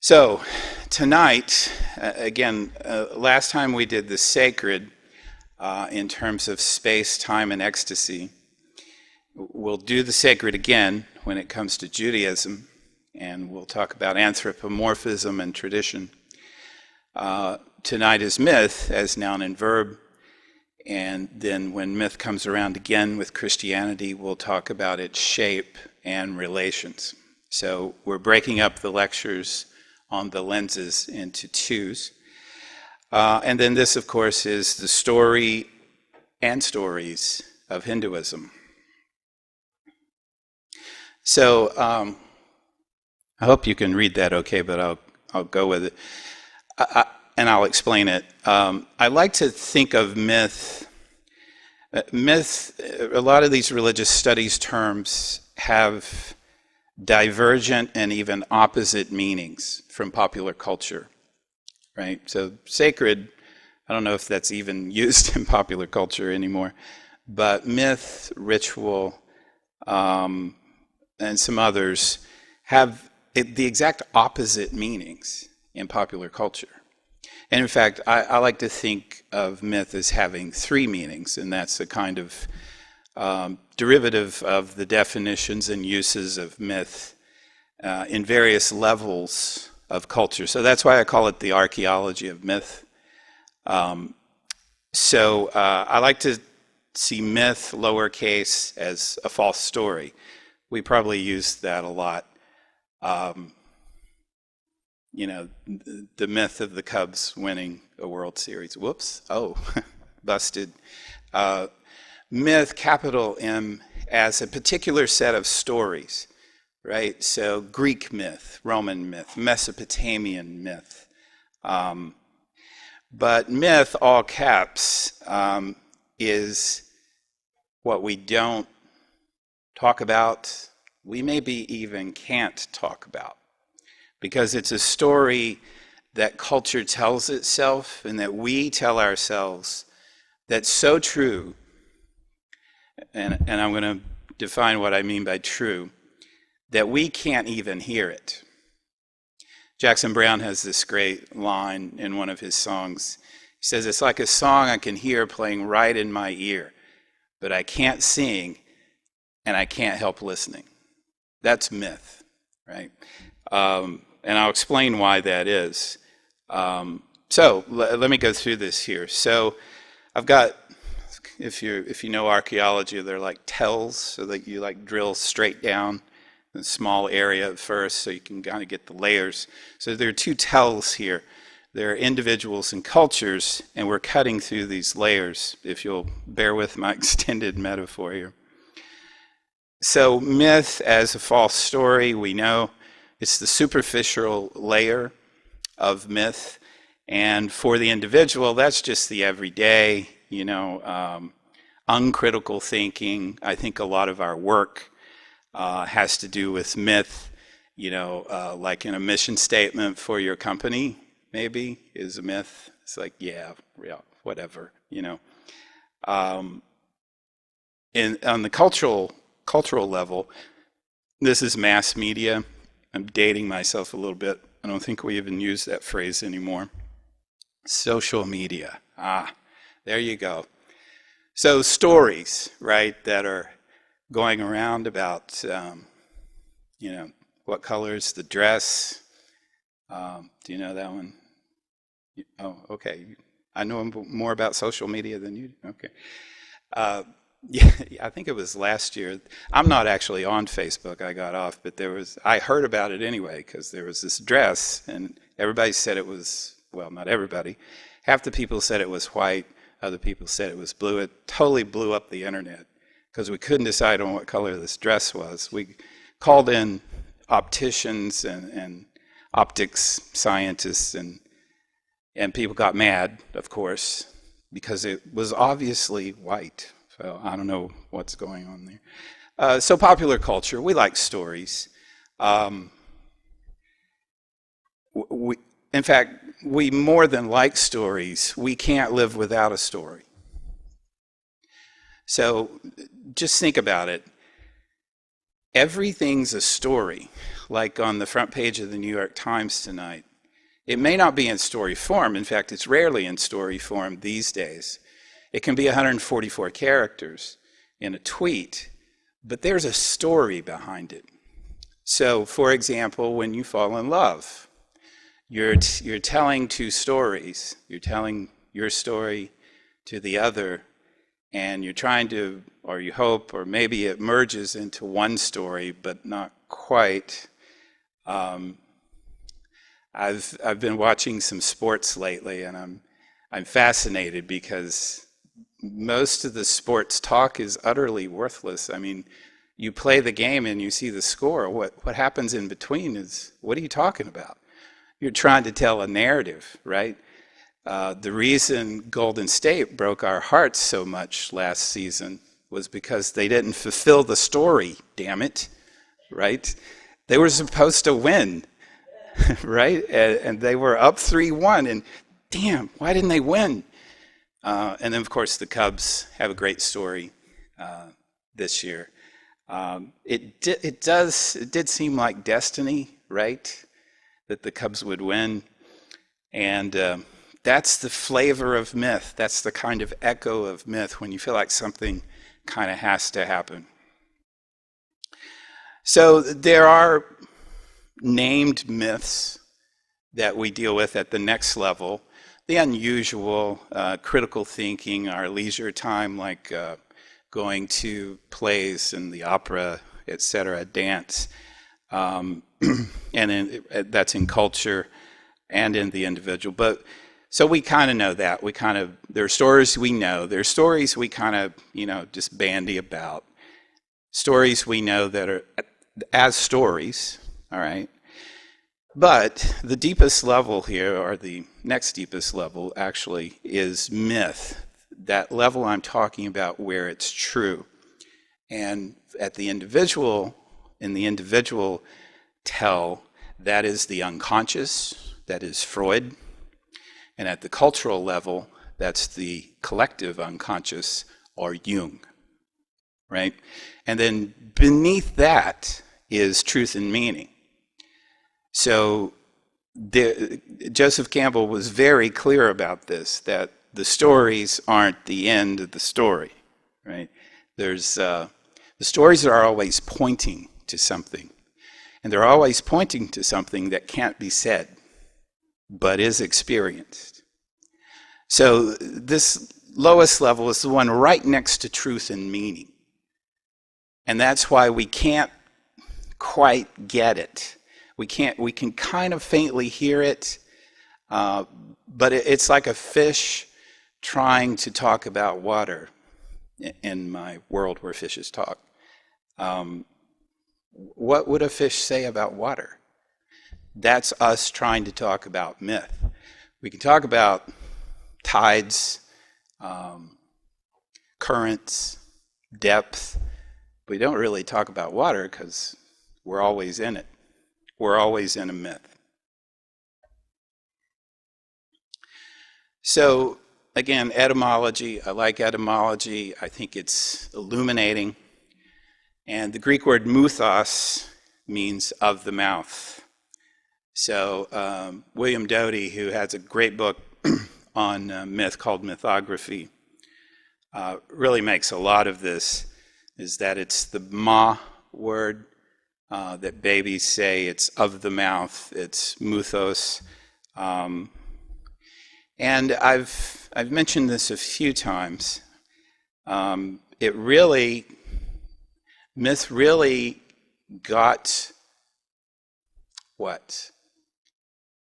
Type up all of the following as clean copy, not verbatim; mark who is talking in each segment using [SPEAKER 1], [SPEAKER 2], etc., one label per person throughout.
[SPEAKER 1] So tonight, again, last time we did the sacred in terms of space, time, and ecstasy. We'll do the sacred again when it comes to Judaism, and we'll talk about anthropomorphism and tradition. Tonight is myth as noun and verb, and then when myth comes around again with Christianity, we'll talk about its shape and relations. So we're breaking up the lectures on the lenses into twos. And then this, of course, is the story and stories of Hinduism. So I hope you can read that okay, but I'll go with it. And I'll explain it. I like to think of myth. A lot of these religious studies terms have divergent and even opposite meanings from popular culture, right? So sacred, I don't know if that's even used in popular culture anymore, but myth, ritual, and some others have the exact opposite meanings in popular culture. And in fact, I like to think of myth as having three meanings, and that's a kind of derivative of the definitions and uses of myth in various levels of culture. So that's why I call it the archaeology of myth. So I like to see myth, lowercase, as a false story. We probably use that a lot. The myth of the Cubs winning a World Series. Whoops. Oh, busted. Myth, capital M, as a particular set of stories, right? So Greek myth, Roman myth, Mesopotamian myth. But myth, all caps, is what we don't talk about, we maybe even can't talk about, because it's a story that culture tells itself and that we tell ourselves that's so true, and I'm going to define what I mean by true, that we can't even hear it. Jackson Browne has this great line in one of his songs. He says, "It's like a song I can hear playing right in my ear, but I can't sing and I can't help listening." That's myth, right? And I'll explain why that is. So let me go through this here. So I've got, if you know archaeology, they're like tells, so that you like drill straight down a small area at first, so you can kind of get the layers. So there are two tells here. There are individuals and cultures, and we're cutting through these layers, if you'll bear with my extended metaphor here. So myth as a false story, we know it's the superficial layer of myth. And for the individual, that's just the everyday, uncritical thinking. I think a lot of our work has to do with myth, like in a mission statement for your company, maybe, is a myth. It's like, yeah, whatever, on the cultural level, this is mass media. I'm dating myself a little bit. I don't think we even use that phrase anymore. Social media. There you go. So stories, right, that are going around about, what color is the dress? Do you know that one? Oh, okay. I know more about social media than you do. Okay. Yeah, I think it was last year. I'm not actually on Facebook. I got off, but I heard about it anyway, because there was this dress, and everybody said it was, well, not everybody. Half the people said it was white. Other people said it was blue. It totally blew up the internet, because we couldn't decide on what color this dress was. We called in opticians and optics scientists, and people got mad, of course, because it was obviously white. So I don't know what's going on there. So popular culture, we like stories. In fact, we more than like stories. We can't live without a story. So just think about it. everything's a story. Like on the front page of the New York Times tonight, it may not be in story form. In fact, it's rarely in story form these days. It can be 144 characters in a tweet, but there's a story behind it. So, for example, when you fall in love, you're telling two stories. You're telling your story to the other, and you're trying to, or you hope, or maybe it merges into one story, but not quite. I've been watching some sports lately, and I'm fascinated because most of the sports talk is utterly worthless. I mean, you play the game and you see the score. What happens in between is, what are you talking about? You're trying to tell a narrative, right? The reason Golden State broke our hearts so much last season was because they didn't fulfill the story, damn it, right? They were supposed to win, right? And they were up 3-1, and damn, why didn't they win? And then, of course, the Cubs have a great story this year. It did seem like destiny, right? That the Cubs would win. And that's the flavor of myth. That's the kind of echo of myth when you feel like something kind of has to happen. So there are named myths that we deal with at the next level. The unusual, critical thinking, our leisure time, like going to plays and the opera, etc., dance. And that's in culture and in the individual. But so we kind of know that. There are stories we know. There are stories we kind of, just bandy about. Stories we know that are as stories, all right? But the deepest level here, or the next deepest level actually, is myth. That level I'm talking about where it's true. And at the individual, in the individual tell, that is the unconscious, that is Freud. And at the cultural level, that's the collective unconscious, or Jung, right? And then beneath that is truth and meaning. So Joseph Campbell was very clear about this, that the stories aren't the end of the story, right? The stories are always pointing to something. And they're always pointing to something that can't be said, but is experienced. So this lowest level is the one right next to truth and meaning. And that's why we can't quite get it. We can kind of faintly hear it, but it's like a fish trying to talk about water in my world where fishes talk. What would a fish say about water? That's us trying to talk about myth. We can talk about tides, currents, depth. We don't really talk about water because we're always in it. We're always in a myth. So again, etymology. I like etymology. I think it's illuminating. And the Greek word muthos means of the mouth. So William Doty, who has a great book on myth called Mythography, really makes a lot of this, is that it's the ma word that babies say. It's of the mouth. It's muthos. And I've mentioned this a few times. Myth really got what?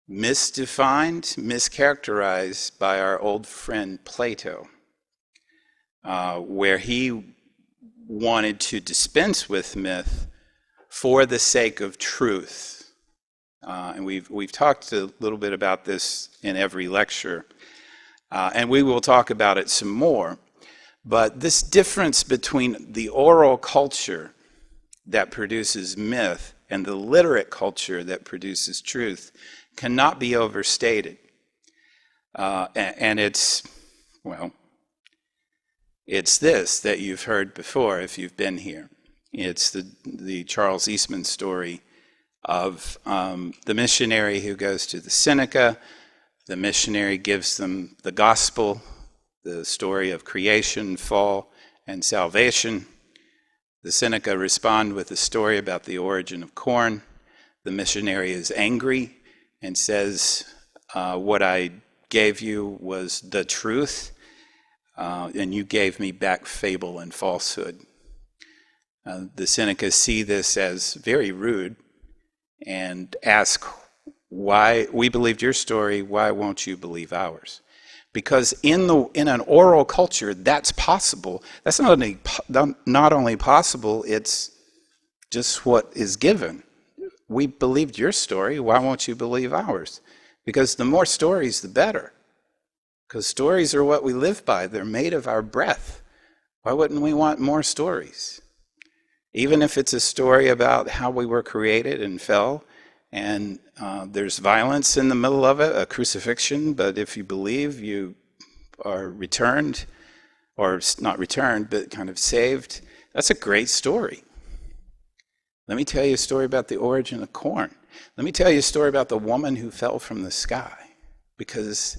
[SPEAKER 1] Misdefined, mischaracterized by our old friend Plato, where he wanted to dispense with myth for the sake of truth. And we've talked a little bit about this in every lecture, and we will talk about it some more. But this difference between the oral culture that produces myth and the literate culture that produces truth cannot be overstated. And it's this that you've heard before if you've been here. It's the Charles Eastman story of the missionary who goes to the Seneca. The missionary gives them the gospel, the story of creation, fall, and salvation. The Seneca respond with a story about the origin of corn. The missionary is angry and says, what I gave you was the truth, and you gave me back fable and falsehood. The Senecas see this as very rude and ask, why we believed your story, why won't you believe ours? Because in an oral culture, that's possible. That's not only possible, it's just what is given. We believed your story, why won't you believe ours? Because the more stories, the better. Because stories are what we live by. They're made of our breath. Why wouldn't we want more stories? Even if it's a story about how we were created and fell, and there's violence in the middle of it, a crucifixion, but if you believe, you are returned, or not returned, but kind of saved. That's a great story. Let me tell you a story about the origin of corn. Let me tell you a story about the woman who fell from the sky, because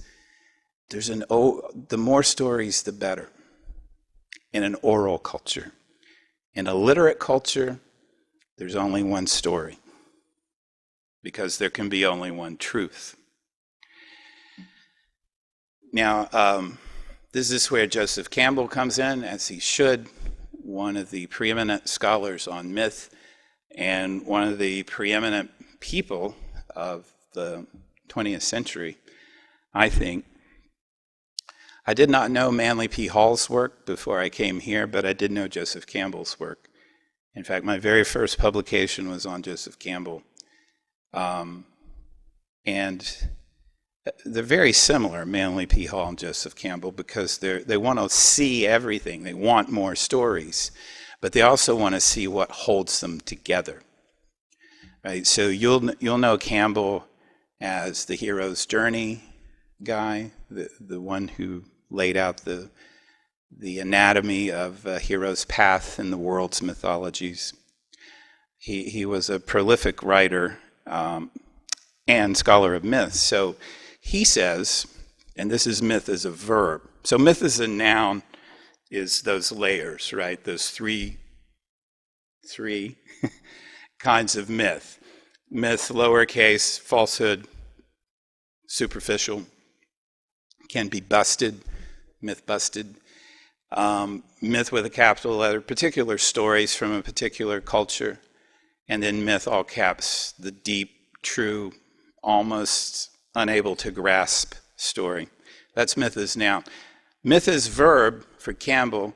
[SPEAKER 1] the more stories, the better in an oral culture. In a literate culture, there's only one story, because there can be only one truth. Now, this is where Joseph Campbell comes in, as he should, one of the preeminent scholars on myth, and one of the preeminent people of the 20th century, I think. I did not know Manly P. Hall's work before I came here, but I did know Joseph Campbell's work. In fact, my very first publication was on Joseph Campbell. And they're very similar, Manly P. Hall and Joseph Campbell, because they want to see everything. They want more stories, but they also want to see what holds them together. Right? So you'll know Campbell as the hero's journey guy, the one who laid out the anatomy of a hero's path in the world's mythologies. He was a prolific writer and scholar of myth. So he says, and this is myth as a verb. So myth as a noun is those layers, right? Those three kinds of myth. Myth, lowercase, falsehood, superficial, can be busted, myth busted. Myth with a capital letter, particular stories from a particular culture. And then myth, all caps, the deep, true, almost unable to grasp story. That's myth as noun. Myth as verb for Campbell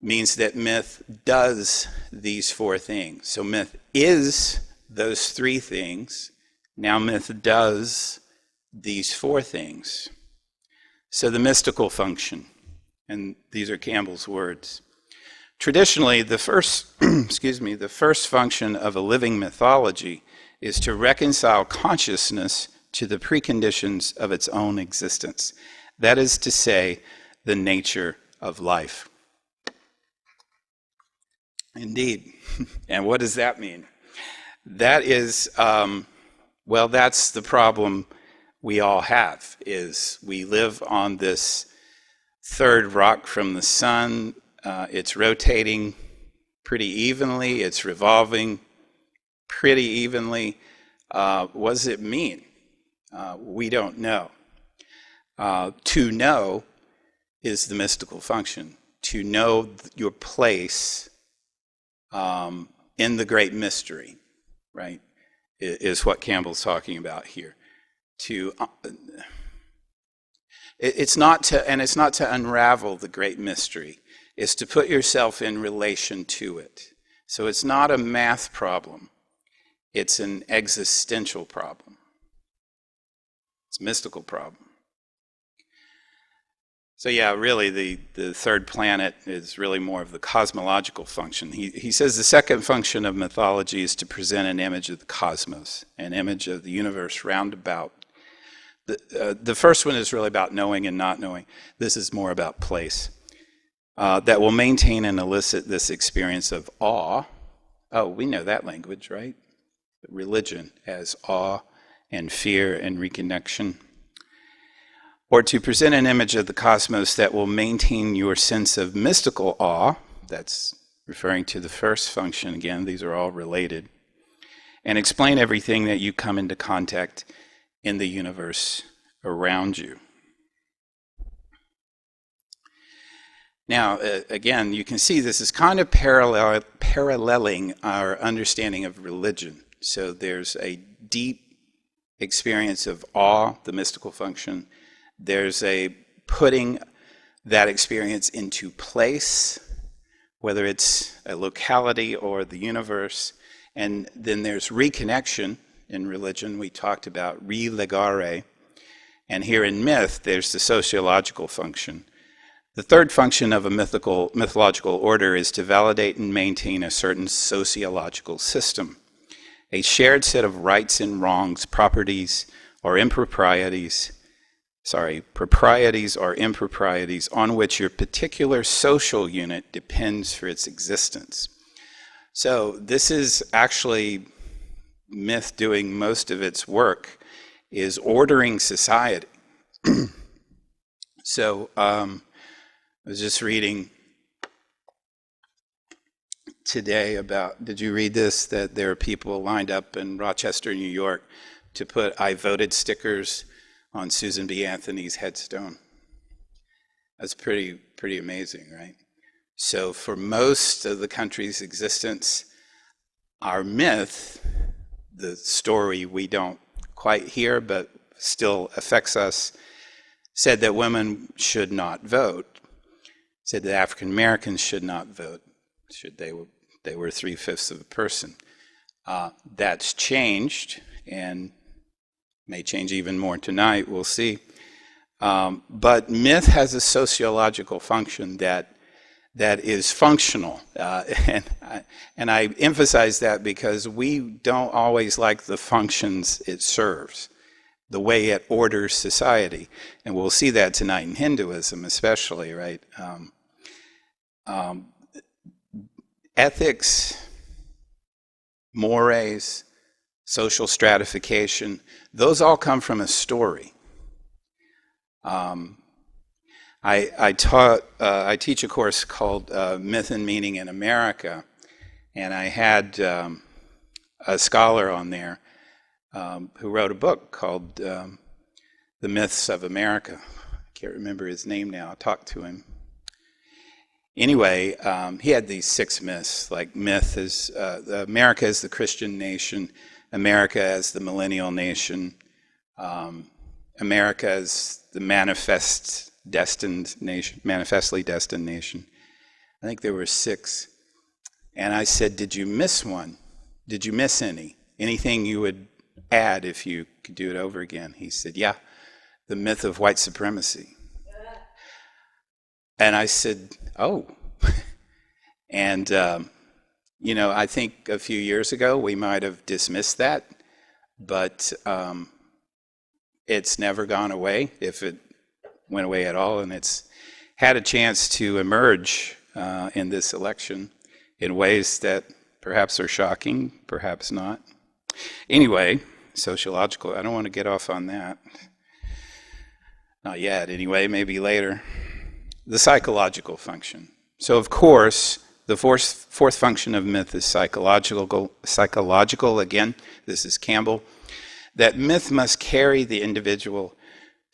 [SPEAKER 1] means that myth does these four things. So myth is those three things. Now myth does these four things. So the mystical function, and these are Campbell's words. Traditionally, the first function of a living mythology is to reconcile consciousness to the preconditions of its own existence. That is to say, the nature of life. Indeed. And what does that mean? That is, that's the problem we all have, is we live on this third rock from the sun. It's rotating pretty evenly. It's revolving pretty evenly. What does it mean? We don't know. To know is the mystical function. To know your place in the great mystery, right, is what Campbell's talking about here. It's not to unravel the great mystery. It's to put yourself in relation to it. So it's not a math problem. It's an existential problem. It's a mystical problem. So yeah, really the third planet is really more of the cosmological function. He says the second function of mythology is to present an image of the cosmos, an image of the universe round about. The first one is really about knowing and not knowing. This is more about place. that will maintain and elicit this experience of awe. Oh, we know that language, right? Religion as awe and fear and reconnection. Or to present an image of the cosmos that will maintain your sense of mystical awe. That's referring to the first function again. These are all related. And explain everything that you come into contact in the universe around you. Now, again, you can see this is kind of paralleling our understanding of religion. So there's a deep experience of awe, the mystical function. There's a putting that experience into place, whether it's a locality or the universe. And then there's reconnection in religion. We talked about relegare. And here in myth, there's the sociological function. The third function of a mythological order is to validate and maintain a certain sociological system, a shared set of rights and wrongs, proprieties or improprieties on which your particular social unit depends for its existence. So this is actually myth doing most of its work, is ordering society. So I was just reading today about, did you read this, that there are people lined up in Rochester, New York to put "I voted" stickers on Susan B. Anthony's headstone? That's pretty amazing, right? So for most of the country's existence, our myth, the story we don't quite hear but still affects us, said that women should not vote, said that African Americans should not vote, they were 3/5 of a person. That's changed and may change even more tonight, we'll see. But myth has a sociological function that is functional. And I emphasize that because we don't always like the functions it serves, the way it orders society. And we'll see that tonight in Hinduism especially, right? Ethics, mores, social stratification, those all come from a story. I teach a course called Myth and Meaning in America, and I had a scholar on there who wrote a book called The Myths of America. I can't remember his name now. I talked to him. Anyway, he had these 6 myths, like myth is America as the Christian nation, America as the millennial nation, America as the manifestly destined nation. I think there were 6. And I said, did you miss one? Did you miss any? Anything you would add if you could do it over again? He said, yeah, the myth of white supremacy. And I said, oh. And, I think a few years ago we might have dismissed that, but it's never gone away, if it went away at all, and it's had a chance to emerge in this election in ways that perhaps are shocking, perhaps not. Anyway, sociological, I don't want to get off on that. Not yet, anyway, maybe later. The psychological function. So, of course, the fourth function of myth is psychological. Again, this is Campbell. That myth must carry the individual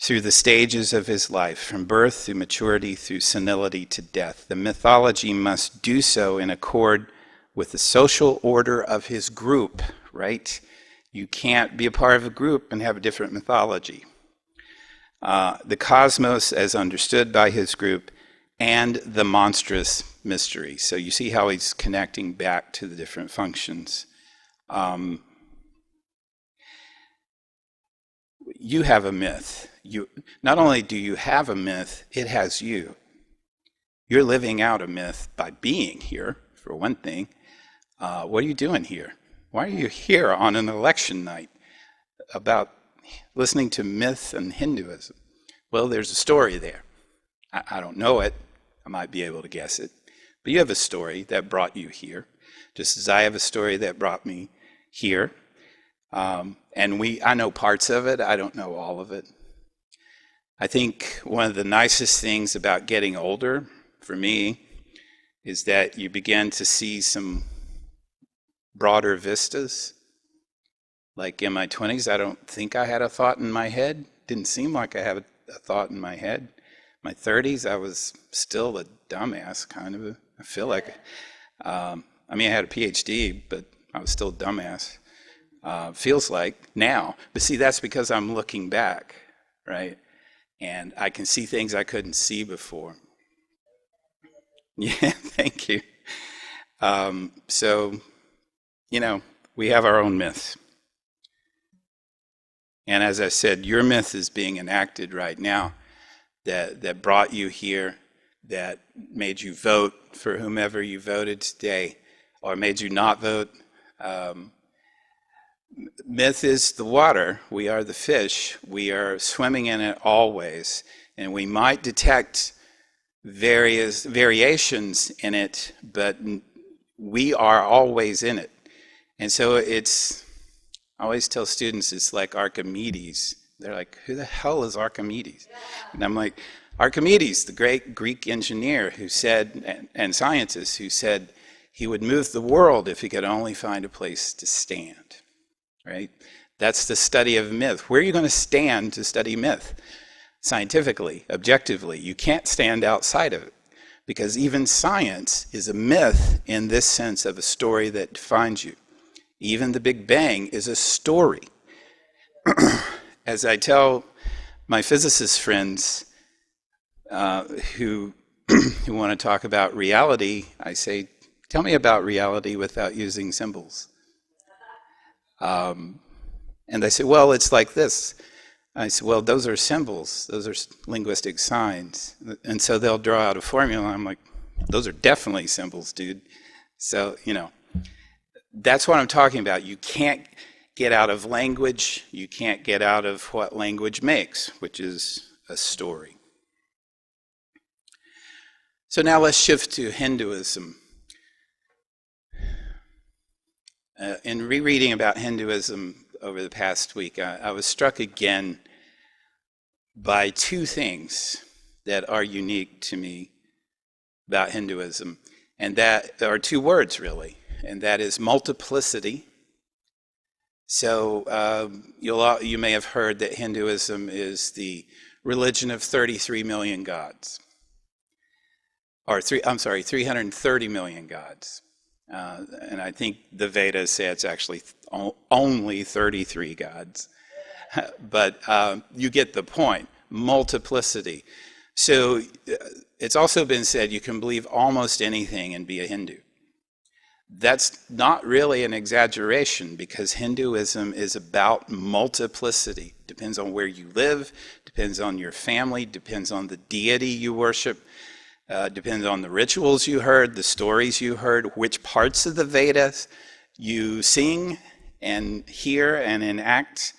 [SPEAKER 1] through the stages of his life, from birth through maturity, through senility to death. The mythology must do so in accord with the social order of his group, right? You can't be a part of a group and have a different mythology. The cosmos as understood by his group, and the monstrous mystery. So you see how he's connecting back to the different functions. You have a myth. Not only do you have a myth, it has you. You're living out a myth by being here, for one thing. What are you doing here? Why are you here on an election night about listening to myth and Hinduism? Well, there's a story there. I don't know it, I might be able to guess it. But you have a story that brought you here, just as I have a story that brought me here. And I know parts of it. I don't know all of it. I think one of the nicest things about getting older, for me, is that you begin to see some broader vistas. Like in my 20s, I don't think I had a thought in my head. Didn't seem like I had a thought in my head. My 30s, I was still a dumbass, kind of. I feel like, I had a PhD, but I was still a dumbass. Feels like now. But see, that's because I'm looking back, right? And I can see things I couldn't see before. Yeah, thank you. So, we have our own myths. And as I said, your myth is being enacted right now that brought you here, that made you vote for whomever you voted today, or made you not vote. Myth is the water. We are the fish. We are swimming in it always. And we might detect various variations in it, but we are always in it. And so I always tell students it's like Archimedes. They're like, who the hell is Archimedes? And I'm like, Archimedes, the great Greek engineer who said, and scientist who said he would move the world if he could only find a place to stand, right? That's the study of myth. Where are you going to stand to study myth? Scientifically, objectively, you can't stand outside of it, because even science is a myth in this sense of a story that defines you. Even the Big Bang is a story. As I tell my physicist friends who want to talk about reality, I say, tell me about reality without using symbols. And they say, well, it's like this. I said, well, those are symbols. Those are linguistic signs. And so they'll draw out a formula. I'm like, those are definitely symbols, dude. So, that's what I'm talking about. You can't get out of language. You can't get out of what language makes, which is a story. So now let's shift to Hinduism. In rereading about Hinduism over the past week, I was struck again by two things that are unique to me about Hinduism, and that are two words really, and that is multiplicity. So you may have heard that Hinduism is the religion of 33 million gods, or 330 million gods. And I think the Vedas say it's actually only 33 gods. But you get the point, multiplicity. So it's also been said you can believe almost anything and be a Hindu. That's not really an exaggeration, because Hinduism is about multiplicity. Depends on where you live, depends on your family, depends on the deity you worship. Depends on the rituals you heard, the stories you heard, which parts of the Vedas you sing and hear and enact,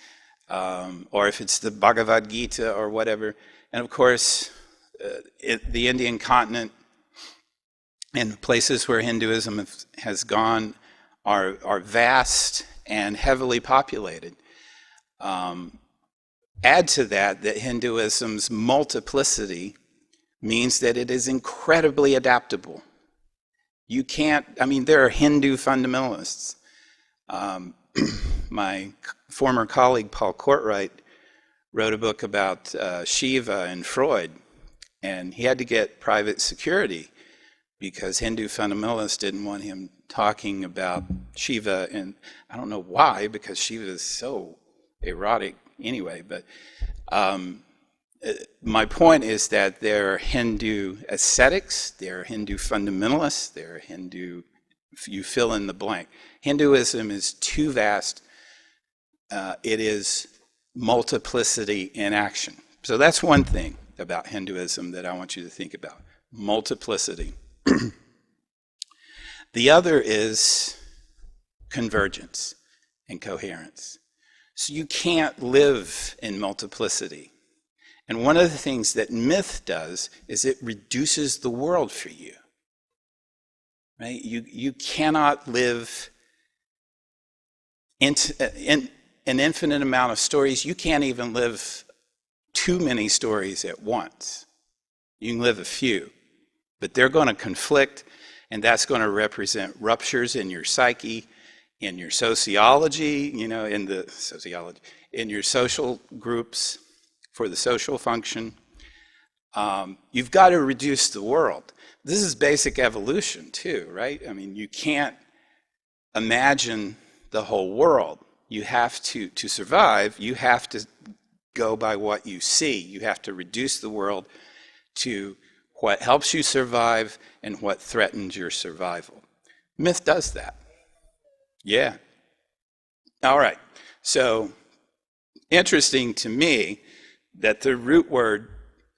[SPEAKER 1] or if it's the Bhagavad Gita or whatever. And of course, the Indian continent and places where Hinduism has gone are vast and heavily populated. Add to that Hinduism's multiplicity means that it is incredibly adaptable. You can't, there are Hindu fundamentalists. My former colleague, Paul Courtwright, wrote a book about Shiva and Freud, and he had to get private security because Hindu fundamentalists didn't want him talking about Shiva, and I don't know why, because Shiva is so erotic anyway, but my point is that there are Hindu ascetics, there are Hindu fundamentalists, there are Hindu, you fill in the blank. Hinduism is too vast. It is multiplicity in action. So that's one thing about Hinduism that I want you to think about, multiplicity. The other is convergence and coherence. So you can't live in multiplicity And one of the things that myth does is it reduces the world for you. Right? You cannot live in an infinite amount of stories. You can't even live too many stories at once. You can live a few, but they're going to conflict, and that's going to represent ruptures in your psyche, in your sociology, in your social groups for the social function. You've got to reduce the world. This is basic evolution too, right? I mean, you can't imagine the whole world. You have to survive, you have to go by what you see. You have to reduce the world to what helps you survive and what threatens your survival. Myth does that. Yeah. All right. So, interesting to me that the root word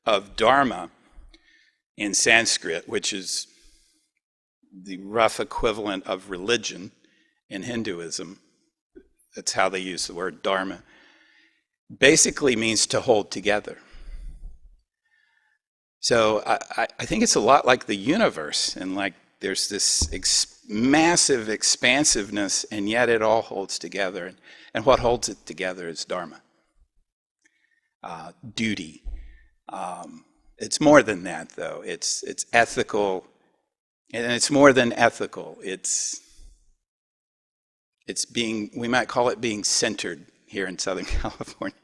[SPEAKER 1] of dharma in Sanskrit, which is the rough equivalent of religion in Hinduism, that's how they use the word dharma, basically means to hold together. So I think it's a lot like the universe, and like there's this massive expansiveness, and yet it all holds together. And what holds it together is dharma, duty. It's more than that, though. It's ethical, and it's more than ethical. It's being, we might call it being centered here in Southern California.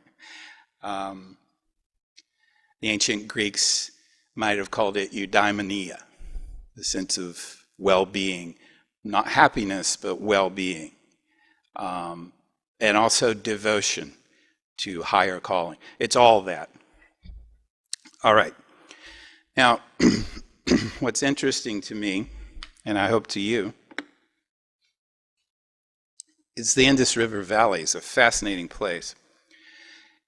[SPEAKER 1] The ancient Greeks might have called it eudaimonia, the sense of well-being, not happiness, but well-being, and also devotion to higher calling. It's all that. All right. Now, what's interesting to me, and I hope to you, is the Indus River Valley. It's a fascinating place.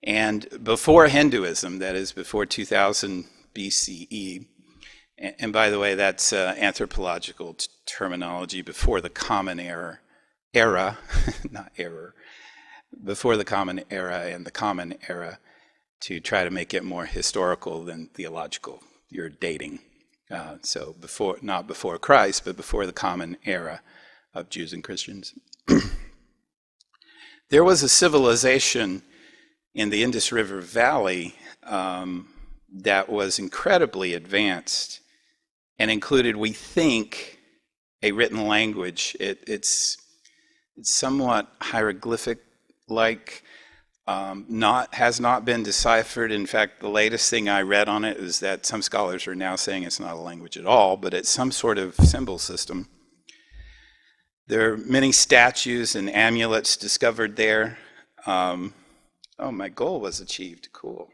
[SPEAKER 1] And before Hinduism, that is before 2000 BCE, and by the way, that's anthropological terminology, before the Common Era, not error, before the Common Era and the Common Era, to try to make it more historical than theological. You're dating. So before, not before Christ, but before the Common Era of Jews and Christians. There was a civilization in the Indus River Valley that was incredibly advanced and included, we think, a written language. It's somewhat hieroglyphic-like, has not been deciphered. In fact, the latest thing I read on it is that some scholars are now saying it's not a language at all, but it's some sort of symbol system. There are many statues and amulets discovered there. Oh, my goal was achieved. Cool.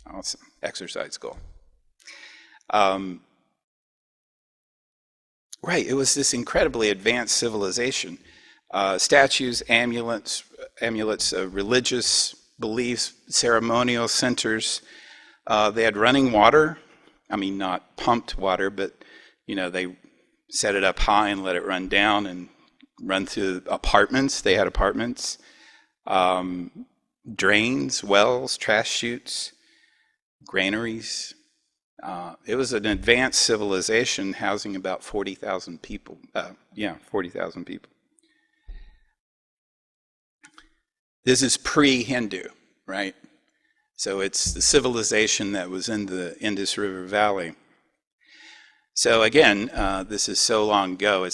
[SPEAKER 1] Awesome. Exercise goal. Right, it was this incredibly advanced civilization. Statues, amulets, religious beliefs, ceremonial centers. They had running water. I mean, not pumped water, but they set it up high and let it run down and run through apartments. They had apartments. Drains, wells, trash chutes, granaries. It was an advanced civilization housing about 40,000 people. 40,000 people. This is pre-Hindu, right? So it's the civilization that was in the Indus River Valley. So again, this is so long ago,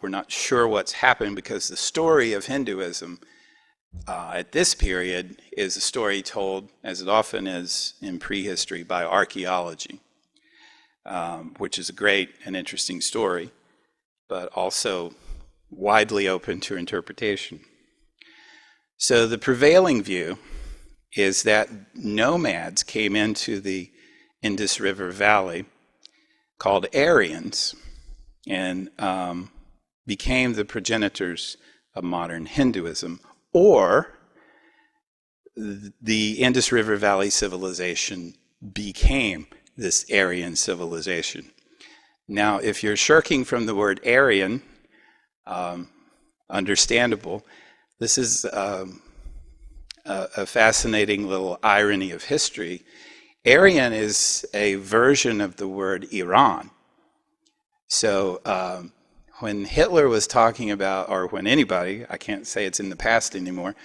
[SPEAKER 1] we're not sure what's happened, because the story of Hinduism at this period is a story told, as it often is in prehistory, by archaeology, which is a great and interesting story, but also widely open to interpretation. So the prevailing view is that nomads came into the Indus River Valley called Aryans and became the progenitors of modern Hinduism, or the Indus River Valley civilization became this Aryan civilization. Now, if you're shirking from the word Aryan, understandable. This is a fascinating little irony of history. Aryan is a version of the word Iran. So when Hitler was talking about, or when anybody, I can't say it's in the past anymore,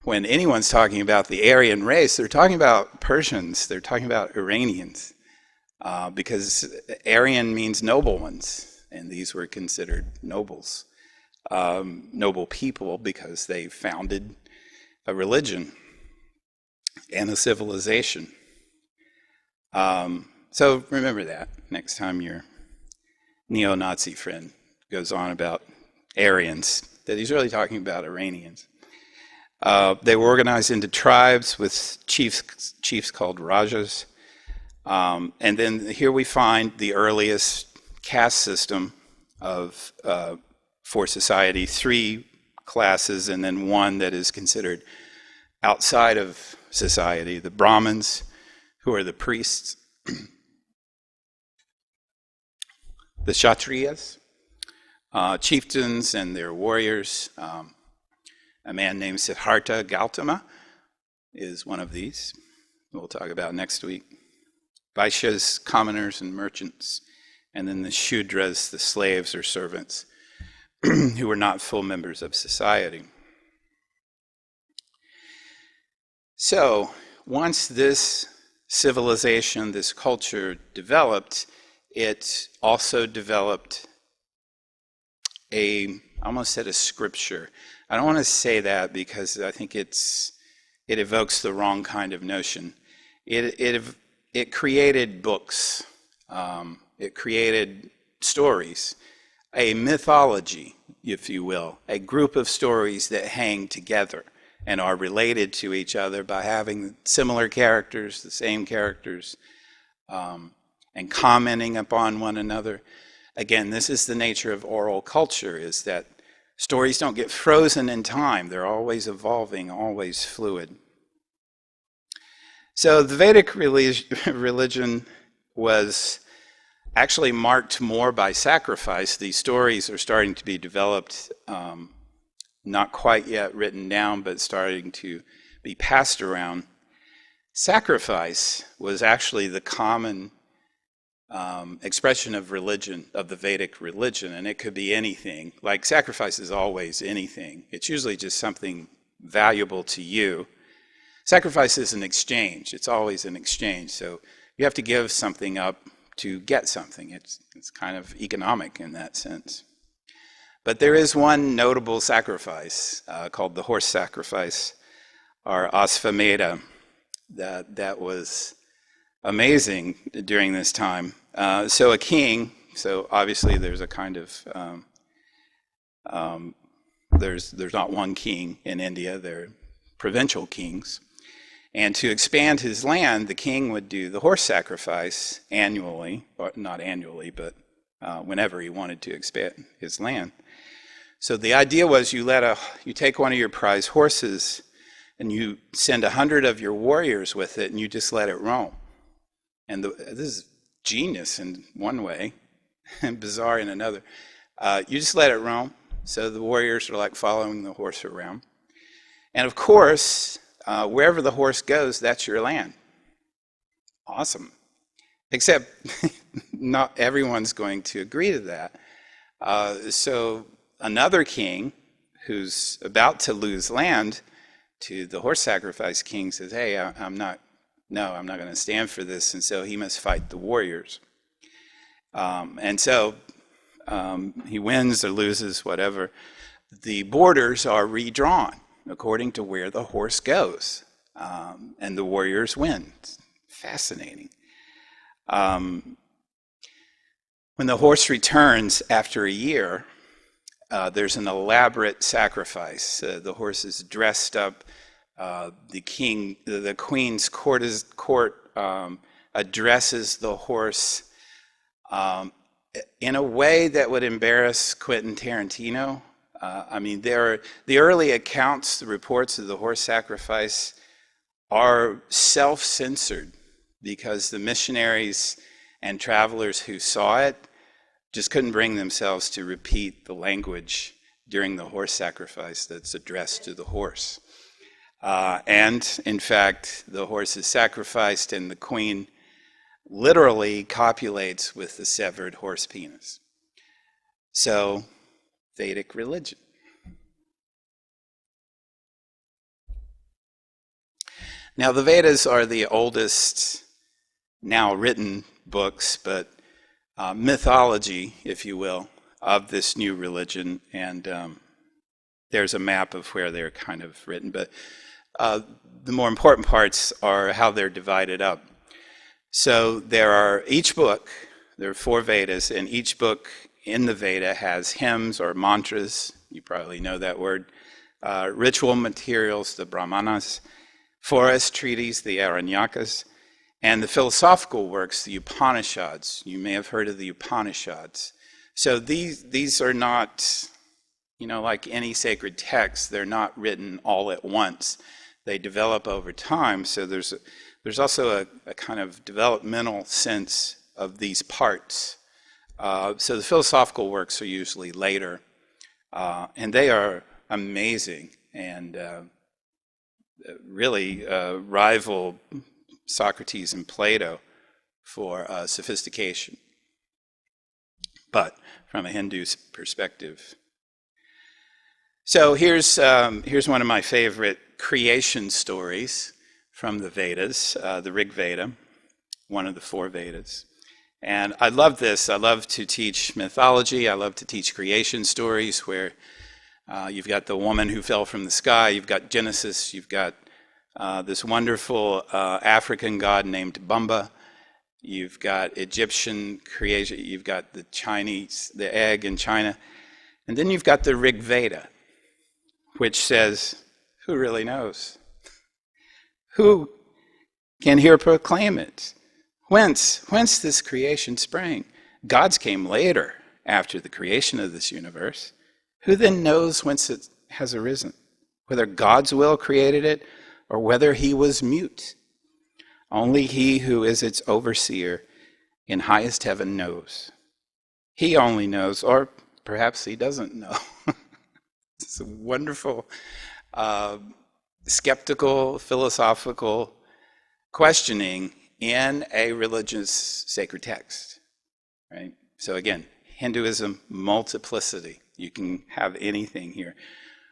[SPEAKER 1] when anyone's talking about the Aryan race, they're talking about Persians, they're talking about Iranians, because Aryan means noble ones, and these were considered nobles, noble people, because they founded a religion and a civilization. So remember that next time your neo-Nazi friend goes on about Aryans, that he's really talking about Iranians. They were organized into tribes with chiefs called Rajas. And then here we find the earliest caste system for society, 3 classes, and then one that is considered outside of society, the Brahmins, who are the priests, the Kshatriyas, chieftains and their warriors. A man named Siddhartha Gautama is one of these. We'll talk about next week. Vaishyas, commoners and merchants, and then the Shudras, the slaves or servants, who were not full members of society. So once this civilization, this culture developed, it also developed I almost said a scripture. I don't want to say that because I think it evokes the wrong kind of notion. It created books. It created stories, a mythology, if you will, a group of stories that hang together and are related to each other by having similar characters, the same characters, and commenting upon one another. Again, this is the nature of oral culture, is that stories don't get frozen in time. They're always evolving, always fluid. So the Vedic religion was actually marked more by sacrifice. These stories are starting to be developed, not quite yet written down, but starting to be passed around. Sacrifice was actually the common expression of religion, of the Vedic religion, and it could be anything. Like sacrifice is always anything. It's usually just something valuable to you. Sacrifice is an exchange. It's always an exchange. So you have to give something up to get something. It's kind of economic in that sense. But there is one notable sacrifice called the horse sacrifice, or Asvamedha, that was amazing during this time. So a king, so obviously there's a kind of, there's not one king in India, there are provincial kings. And to expand his land, the king would do the horse sacrifice annually, or not annually, but whenever he wanted to expand his land. So the idea was you take one of your prize horses and you send 100 of your warriors with it and you just let it roam. And this is genius in one way and bizarre in another. You just let it roam. So the warriors are like following the horse around. And of course, wherever the horse goes, that's your land. Awesome. Except not everyone's going to agree to that. So another king who's about to lose land to the horse sacrifice king says, hey, I'm not going to stand for this. And so he must fight the warriors. And so he wins or loses, whatever. The borders are redrawn according to where the horse goes. And the warriors win. It's fascinating. When the horse returns after a year, there's an elaborate sacrifice. The horse is dressed up. The queen's court addresses the horse in a way that would embarrass Quentin Tarantino. The early accounts, the reports of the horse sacrifice are self-censored because the missionaries and travelers who saw it just couldn't bring themselves to repeat the language during the horse sacrifice that's addressed to the horse. And in fact, the horse is sacrificed and the queen literally copulates with the severed horse penis. So, Vedic religion. Now, the Vedas are the oldest now written books, but mythology, if you will, of this new religion. And there's a map of where they're kind of written. But the more important parts are how they're divided up. So each book, there are 4 Vedas, and each book in the Veda has hymns or mantras, you probably know that word, ritual materials, the Brahmanas, forest treaties, the Aranyakas, and the philosophical works, the Upanishads. You may have heard of the Upanishads. So these are not, like any sacred text, they're not written all at once. They develop over time, so there's also a kind of developmental sense of these parts. So the philosophical works are usually later, and they are amazing and really rival Socrates and Plato for sophistication, but from a Hindu perspective. So here's one of my favorite creation stories from the Vedas, the Rig Veda, one of the 4 Vedas. And I love this. I love to teach mythology. I love to teach creation stories where you've got the woman who fell from the sky. You've got Genesis. You've got this wonderful African god named Bumba. You've got Egyptian creation. You've got the Chinese, the egg in China. And then you've got the Rig Veda, which says, who really knows? Who can here proclaim it? Whence this creation sprang? Gods came later, after the creation of this universe. Who then knows whence it has arisen? Whether God's will created it, or whether he was mute. Only he who is its overseer in highest heaven knows. He only knows, or perhaps he doesn't know. It's a wonderful, skeptical, philosophical questioning in a religious sacred text, right? So again, Hinduism, multiplicity. You can have anything here.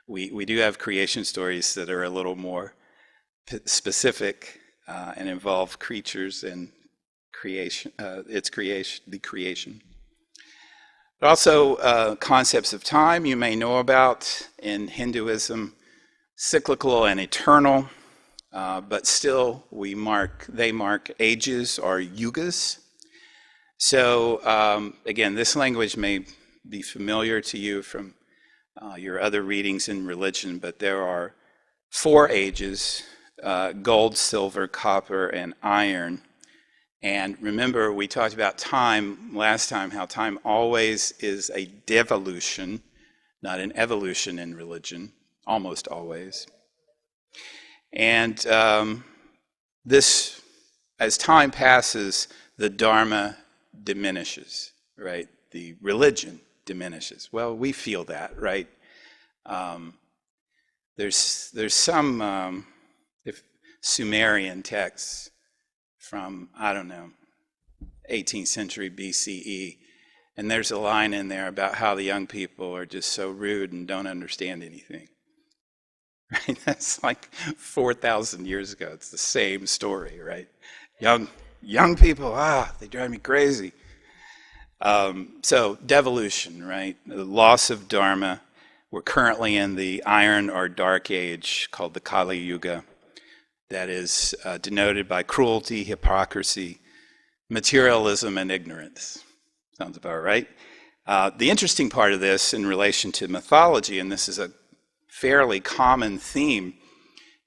[SPEAKER 1] We do have creation stories that are a little more specific and involve creatures and creation, the creation. But also concepts of time you may know about in Hinduism, cyclical and eternal, but still they mark ages or yugas. So again, this language may be familiar to you from your other readings in religion, but there are 4 ages, gold, silver, copper, and iron. And remember, we talked about time last time, how time always is a devolution, not an evolution in religion, almost always. And this, as time passes, the Dharma diminishes, right? The religion diminishes. Well, we feel that, right? There's some Sumerian texts from, 18th century BCE, and there's a line in there about how the young people are just so rude and don't understand anything. Right? That's like 4,000 years ago. It's the same story, right? Young people, they drive me crazy. So devolution, right? The loss of Dharma. We're currently in the iron or dark age called the Kali Yuga, that is denoted by cruelty, hypocrisy, materialism, and ignorance. Sounds about right. The interesting part of this in relation to mythology, and this is a fairly common theme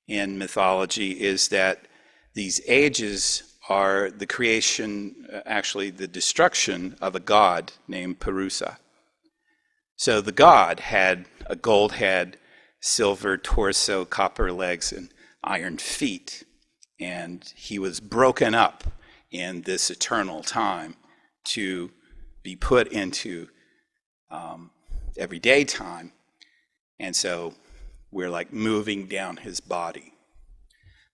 [SPEAKER 1] in mythology, is that these ages are the creation, actually the destruction of a god named Purusa. So the god had a gold head, silver torso, copper legs, and iron feet, and he was broken up in this eternal time to be put into everyday time. And so we're like moving down his body.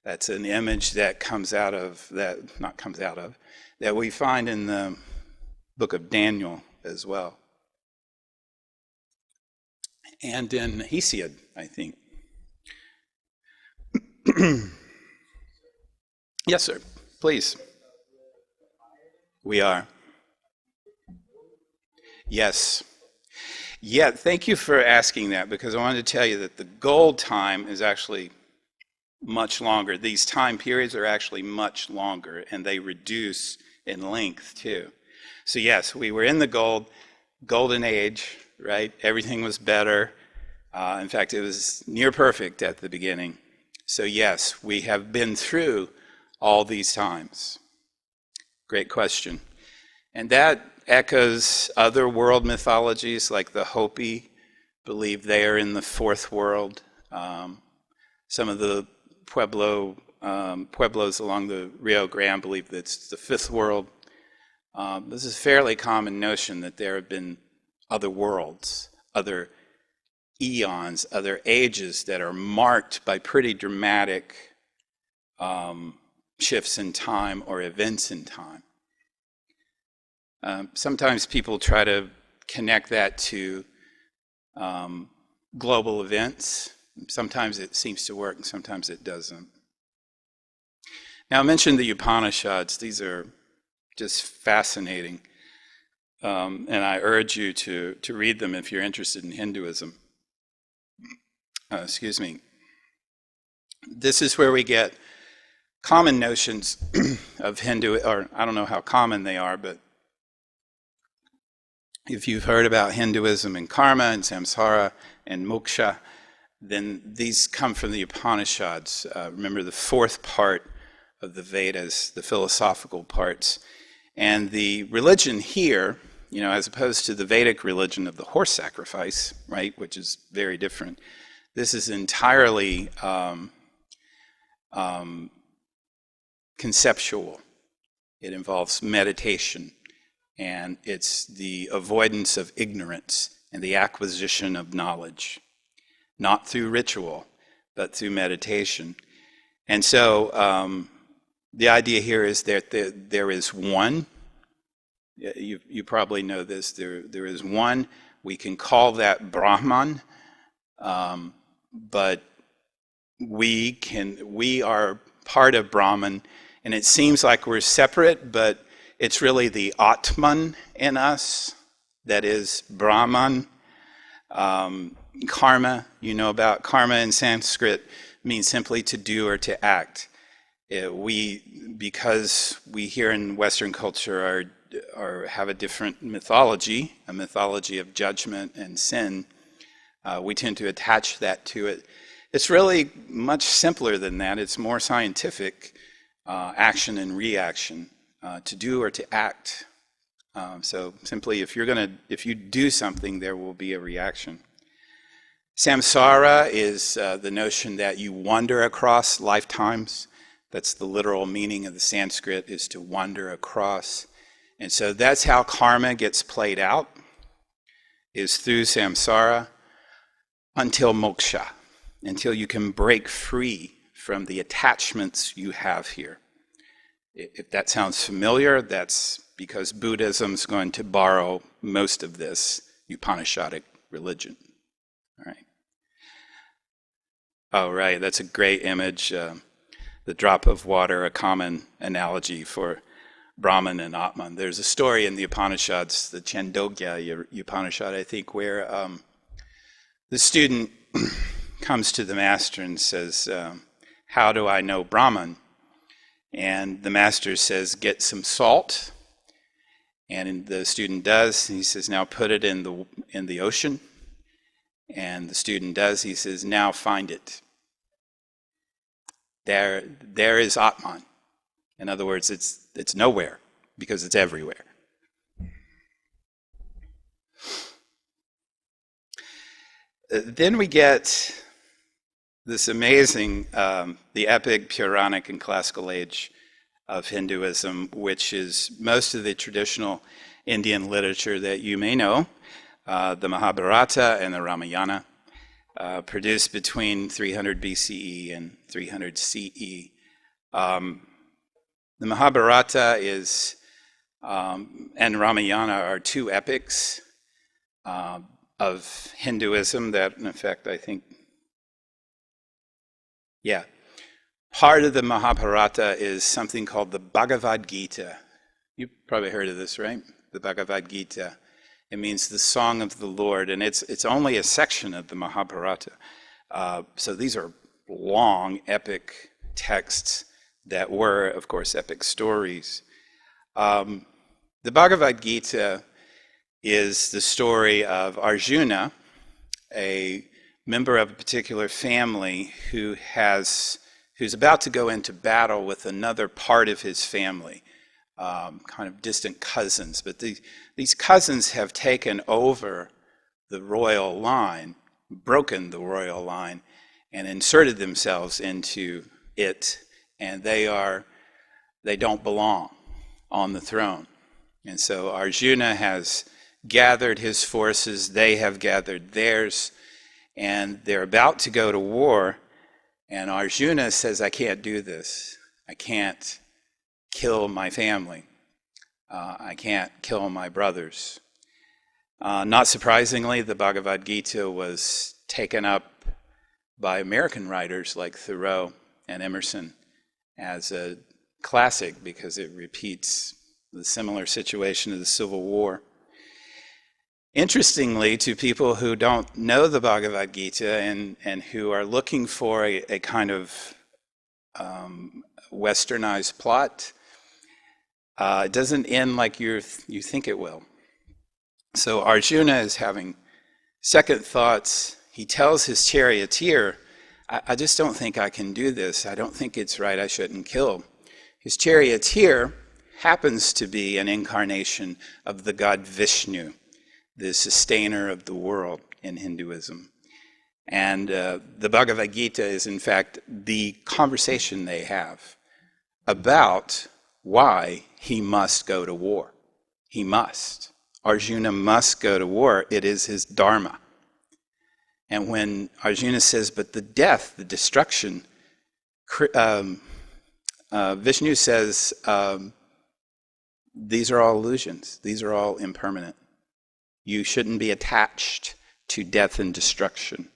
[SPEAKER 1] That's an image that that we find in the book of Daniel as well. And in Hesiod, I think. Yes, sir. Please. We are. Yes. Yeah, thank you for asking that, because I wanted to tell you that the gold time is actually much longer. These time periods are actually much longer, and they reduce in length too. So yes, we were in the golden age, right? Everything was better. In fact, it was near perfect at the beginning. So yes, we have been through all these times. Great question. And that echoes other world mythologies, like the Hopi believe they are in the fourth world. Some of the pueblos along the Rio Grande believe that it's the fifth world. This is a fairly common notion that there have been other worlds, other eons, other ages that are marked by pretty dramatic shifts in time or events in time. Sometimes people try to connect that to global events. Sometimes it seems to work and sometimes it doesn't. Now, I mentioned the Upanishads. These are just fascinating. And I urge you to read them if you're interested in Hinduism. Excuse me. This is where we get common notions of Hindu, or I don't know how common they are, but if you've heard about Hinduism and karma and samsara and moksha, then these come from the Upanishads. Remember, the fourth part of the Vedas, the philosophical parts. And the religion here, as opposed to the Vedic religion of the horse sacrifice, right, which is very different, this is entirely conceptual. It involves meditation, and it's the avoidance of ignorance and the acquisition of knowledge, not through ritual, but through meditation. And so the idea here is that there is one. You probably know this. There is one. We can call that Brahman, but we are part of Brahman, and it seems like we're separate, but it's really the Atman in us that is Brahman. Karma, about karma in Sanskrit, means simply to do or to act. Because we here in Western culture have a different mythology, a mythology of judgment and sin, we tend to attach that to it. It's really much simpler than that. It's more scientific, action and reaction, to do or to act. So simply, if you do something, there will be a reaction. Samsara is the notion that you wander across lifetimes. That's the literal meaning of the Sanskrit, is to wander across. And so that's how karma gets played out, is through samsara until moksha, until you can break free from the attachments you have here. If that sounds familiar, that's because Buddhism's going to borrow most of this Upanishadic religion. All right. Oh, right, that's a great image. The drop of water, a common analogy for Brahman and Atman. There's a story in the Upanishads, the Chandogya Upanishad, I think, where the student comes to the master and says, how do I know Brahman? And the master says, get some salt. And the student does. He says, now put it in the ocean. And the student does. He says, now find it. There is Atman. In other words, it's nowhere, because it's everywhere. Then we get this amazing, the epic, Puranic, and classical age of Hinduism, which is most of the traditional Indian literature that you may know, the Mahabharata and the Ramayana. produced between 300 BCE and 300 CE. The Mahabharata and Ramayana are two epics of Hinduism that, in effect, I think, part of the Mahabharata is something called the Bhagavad Gita. You've probably heard of this, right? The Bhagavad Gita. It means the song of the Lord, and it's only a section of the Mahabharata. So these are long, epic texts that were, of course, epic stories. The Bhagavad Gita is the story of Arjuna, a member of a particular family who's about to go into battle with another part of his family, kind of distant cousins. But these cousins have taken over the royal line, broken the royal line, and inserted themselves into it, and they don't belong on the throne. And so Arjuna has gathered his forces, they have gathered theirs, and they're about to go to war. And Arjuna says, I can't do this. I can't kill my family. I can't kill my brothers. Not surprisingly, the Bhagavad Gita was taken up by American writers like Thoreau and Emerson as a classic because it repeats the similar situation of the Civil War. Interestingly, to people who don't know the Bhagavad Gita and who are looking for a kind of westernized plot, it doesn't end like you think it will. So Arjuna is having second thoughts. He tells his charioteer, I just don't think I can do this. I don't think it's right. I shouldn't kill. His charioteer happens to be an incarnation of the god Vishnu, the sustainer of the world in Hinduism. And the Bhagavad Gita is, in fact, the conversation they have about why he must go to war. He must. Arjuna must go to war. It is his dharma. And when Arjuna says, but the death, the destruction, Vishnu says, these are all illusions. These are all impermanent. You shouldn't be attached to death and destruction.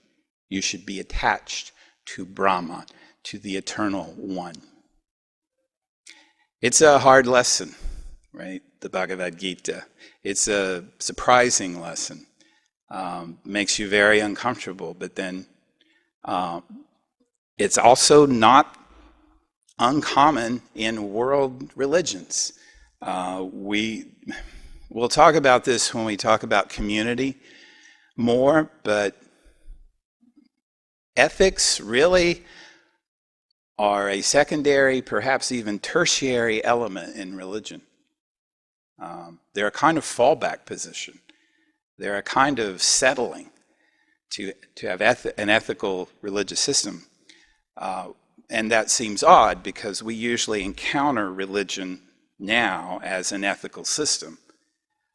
[SPEAKER 1] You should be attached to Brahma, to the eternal one. It's a hard lesson, right? The Bhagavad Gita. It's a surprising lesson. Makes you very uncomfortable, but then it's also not uncommon in world religions. We'll talk about this when we talk about community more, but ethics really are a secondary, perhaps even tertiary element in religion. They're a kind of fallback position. They're a kind of settling to have an ethical religious system. And that seems odd because we usually encounter religion now as an ethical system.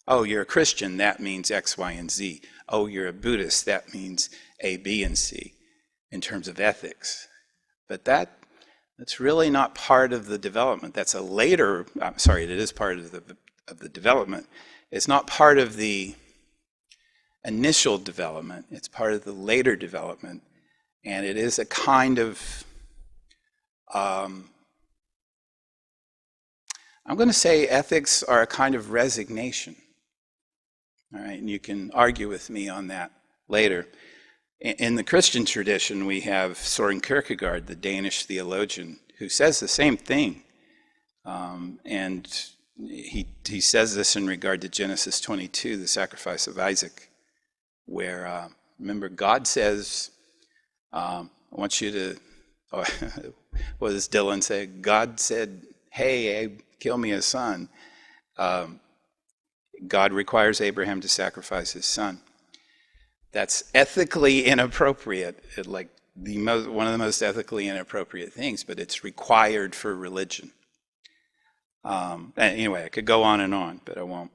[SPEAKER 1] Oh, you're a Christian, that means X, Y, and Z. Oh, you're a Buddhist, that means A, B, and C in terms of ethics. But that's really not part of the development. That's a later, it is part of the development. It's not part of the initial development. It's part of the later development. And it is a kind of, I'm going to say ethics are a kind of resignation. All right, and you can argue with me on that later. In the Christian tradition, we have Søren Kierkegaard, the Danish theologian, who says the same thing. And he says this in regard to Genesis 22, the sacrifice of Isaac, where, remember, God says, I want you to, what does Dylan say? God said, hey, Abe, kill me a son. God requires Abraham to sacrifice his son. That's ethically inappropriate, like one of the most ethically inappropriate things, but it's required for religion. Anyway, I could go on and on, but I won't.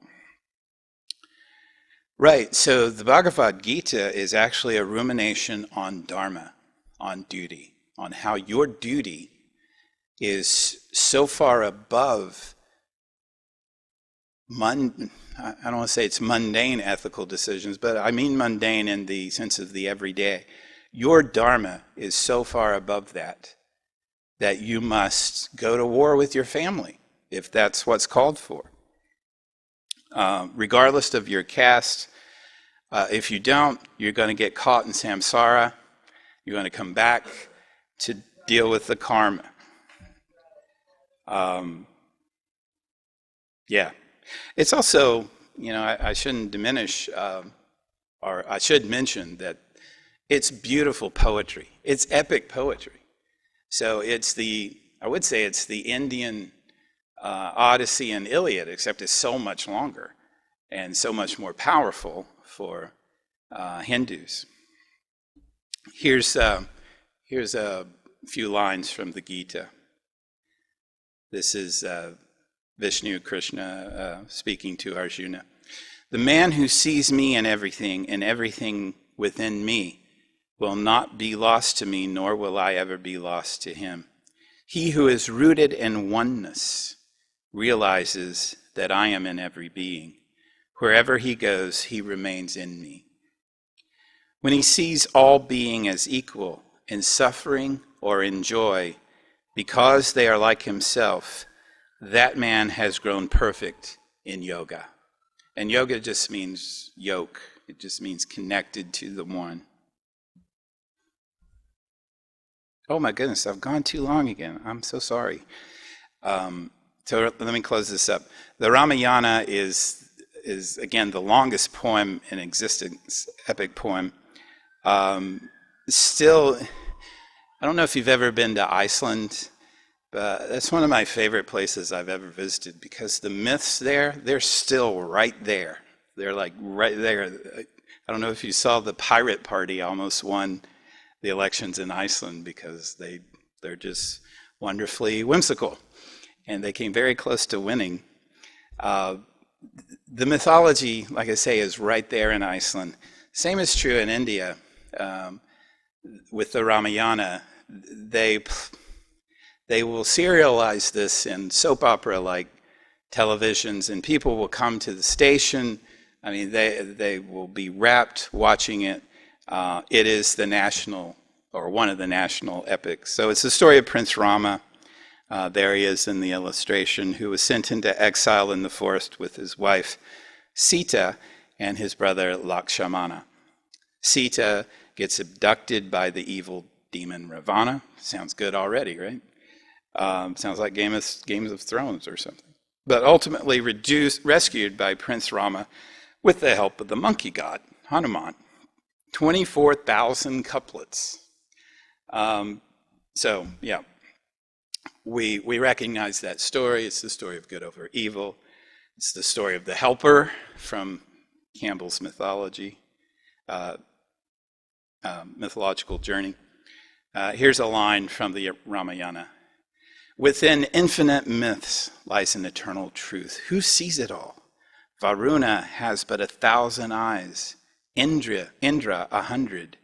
[SPEAKER 1] Right, so the Bhagavad Gita is actually a rumination on dharma, on duty, on how your duty is so far above I don't want to say it's mundane ethical decisions, but I mean mundane in the sense of the everyday. Your dharma is so far above that you must go to war with your family if that's what's called for. Regardless of your caste, if you don't, you're going to get caught in samsara. You're going to come back to deal with the karma. Yeah. It's also, I shouldn't diminish, or I should mention that it's beautiful poetry. It's epic poetry. So I would say it's the Indian Odyssey and Iliad, except it's so much longer and so much more powerful for Hindus. Here's a few lines from the Gita. This is Vishnu Krishna speaking to Arjuna. The man who sees me and everything within me, will not be lost to me, nor will I ever be lost to him. He who is rooted in oneness realizes that I am in every being. Wherever he goes, he remains in me. When he sees all being as equal in suffering or in joy, because they are like himself, that man has grown perfect in yoga. And yoga just means yoke. It just means connected to the one. Oh my goodness, I've gone too long again. I'm so sorry. So let me close this up. The Ramayana is again the longest poem in existence, epic poem. Still, I don't know if you've ever been to Iceland, but that's one of my favorite places I've ever visited because the myths there, they're still right there. They're like right there. I don't know if you saw the pirate party almost won the elections in Iceland because they're just wonderfully whimsical. And they came very close to winning. The mythology, like I say, is right there in Iceland. Same is true in India. With the Ramayana, they will serialize this in soap opera-like televisions, and people will come to the station. I mean, they will be rapt watching it. It is the national, or one of the national epics. So it's the story of Prince Rama. There he is in the illustration, who was sent into exile in the forest with his wife Sita and his brother Lakshmana. Sita gets abducted by the evil demon Ravana. Sounds good already, right? Sounds like Games of Thrones or something. But ultimately rescued by Prince Rama with the help of the monkey god, Hanuman. 24,000 couplets. So, yeah. We recognize that story. It's the story of good over evil. It's the story of the helper from Campbell's mythology, mythological journey. Here's a line from the Ramayana. Within infinite myths lies an eternal truth. Who sees it all? Varuna has but 1,000 eyes. Indra 100.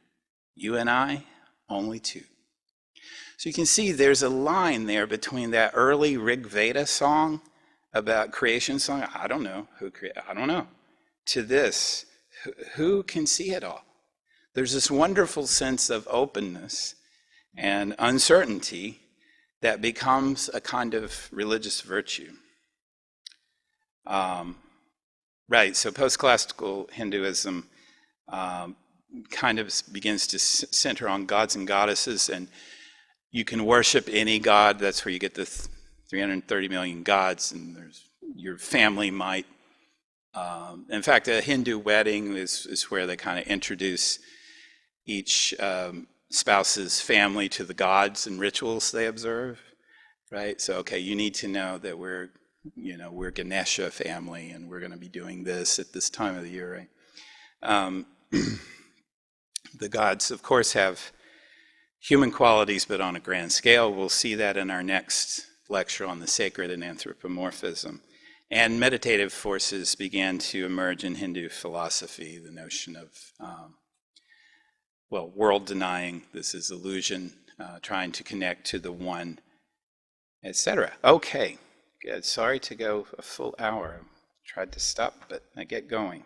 [SPEAKER 1] You and I, only 2. So you can see there's a line there between that early Rig Veda song about creation song, I don't know who created, I don't know, to this, who can see it all? There's this wonderful sense of openness and uncertainty that becomes a kind of religious virtue. Right, so post-classical Hinduism kind of begins to center on gods and goddesses, and you can worship any god. That's where you get the 330 million gods, and your family might. In fact, a Hindu wedding is where they kind of introduce each spouse's family to the gods and rituals they observe, right? So, okay, you need to know that we're Ganesha family, and we're going to be doing this at this time of the year, right? The gods, of course, have human qualities, but on a grand scale. We'll see that in our next lecture on the sacred and anthropomorphism. And meditative forces began to emerge in Hindu philosophy, the notion of, world denying, this is illusion, trying to connect to the one, etc. Okay, good. Sorry to go a full hour. Tried to stop, but I get going.